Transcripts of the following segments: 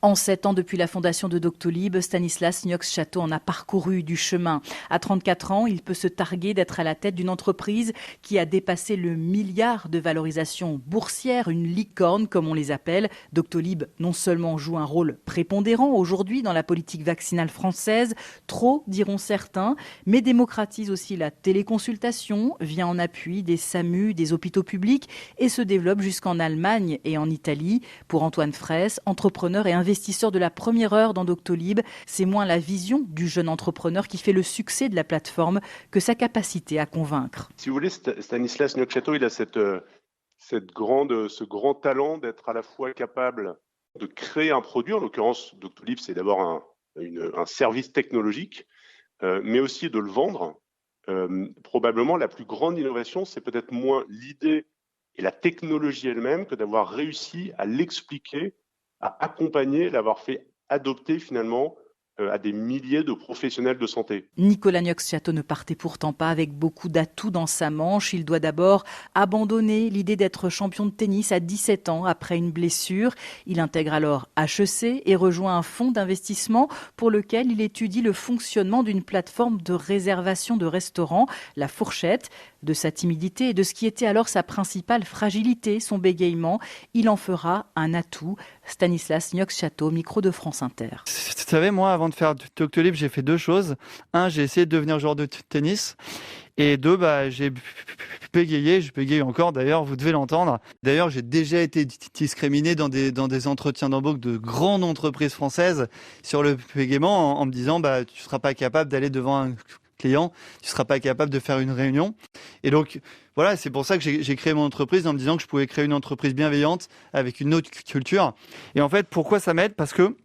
En 7 ans depuis la fondation de Doctolib, Stanislas Niux-Château en a parcouru du chemin. À 34 ans, il peut se targuer d'être à la tête d'une entreprise qui a dépassé le milliard de valorisation boursière, une licorne comme on les appelle. Doctolib non seulement joue un rôle prépondérant aujourd'hui dans la politique vaccinale française, trop diront certains, mais démocratise aussi la téléconsultation, vient en appui des SAMU, des hôpitaux publics et se développe jusqu'en Allemagne et en Italie. Pour Antoine Fraisse, entrepreneur et investisseur de la première heure dans Doctolib, c'est moins la vision du jeune entrepreneur qui fait le succès de la plateforme que sa capacité à convaincre. Si vous voulez, Stanislas Niux-Château, il a ce grand talent d'être à la fois capable de créer un produit. En l'occurrence, Doctolib, c'est d'abord un service technologique, mais aussi de le vendre. Probablement, la plus grande innovation, c'est peut-être moins l'idée et la technologie elle-même que d'avoir réussi à l'expliquer, à accompagner, l'avoir fait adopter finalement à des milliers de professionnels de santé. Nicolas Niux-Château ne partait pourtant pas avec beaucoup d'atouts dans sa manche. Il doit d'abord abandonner l'idée d'être champion de tennis à 17 ans après une blessure. Il intègre alors HEC et rejoint un fonds d'investissement pour lequel il étudie le fonctionnement d'une plateforme de réservation de restaurants, La Fourchette. De sa timidité et de ce qui était alors sa principale fragilité, son bégaiement, il en fera un atout. Stanislas Niux-Château, micro de France Inter. Vous savez, moi, avant de faire Doctolib, j'ai fait 2 choses. 1, j'ai essayé de devenir joueur de tennis. Et 2, j'ai bégayé. Je bégaye encore, d'ailleurs, vous devez l'entendre. D'ailleurs, j'ai déjà été discriminé dans des entretiens d'embauche de grandes entreprises françaises sur le bégaiement en me disant tu ne seras pas capable d'aller devant un client, tu ne seras pas capable de faire une réunion. Et donc, voilà, c'est pour ça que j'ai créé mon entreprise en me disant que je pouvais créer une entreprise bienveillante avec une autre culture. Et en fait, pourquoi ça m'aide ? Parce que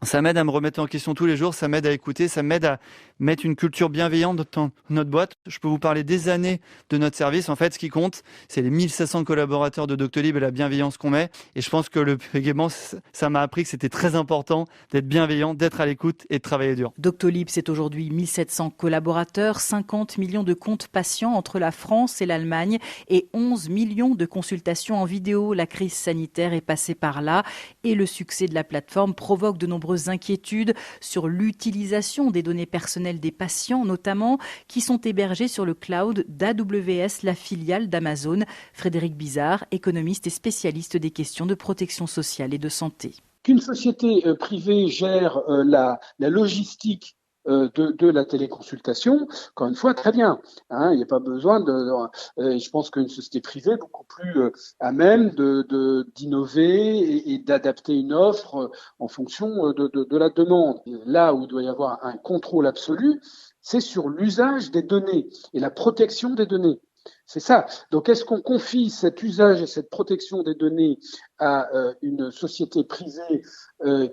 ça m'aide à me remettre en question tous les jours, ça m'aide à écouter, ça m'aide à mettre une culture bienveillante dans notre boîte. Je peux vous parler des années de notre service. En fait, ce qui compte, c'est les 1500 collaborateurs de Doctolib et la bienveillance qu'on met. Et je pense que le bégaiement, ça m'a appris que c'était très important d'être bienveillant, d'être à l'écoute et de travailler dur. Doctolib, c'est aujourd'hui 1700 collaborateurs, 50 millions de comptes patients entre la France et l'Allemagne et 11 millions de consultations en vidéo. La crise sanitaire est passée par là et le succès de la plateforme provoque de nombreuses inquiétudes sur l'utilisation des données personnelles des patients, notamment, qui sont hébergés sur le cloud d'AWS, la filiale d'Amazon. Frédéric Bizard, économiste et spécialiste des questions de protection sociale et de santé. Qu'une société privée gère la logistique de la téléconsultation, encore une fois, très bien. Il n'y a pas besoin je pense qu'une société privée est beaucoup plus à même d'innover et d'adapter une offre en fonction de la demande. Et là où il doit y avoir un contrôle absolu, c'est sur l'usage des données et la protection des données. C'est ça. Donc, est-ce qu'on confie cet usage et cette protection des données à une société privée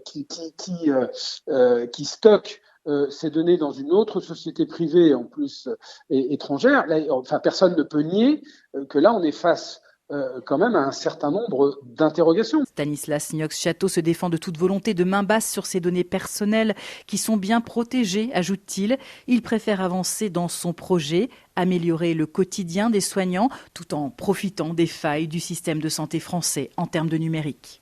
qui stocke ces données dans une autre société privée, en plus étrangère? Là, personne ne peut nier que là, on est face quand même à un certain nombre d'interrogations. Stanislas Niux-Château se défend de toute volonté de main basse sur ses données personnelles qui sont bien protégées, ajoute-t-il. Il préfère avancer dans son projet, améliorer le quotidien des soignants tout en profitant des failles du système de santé français en termes de numérique.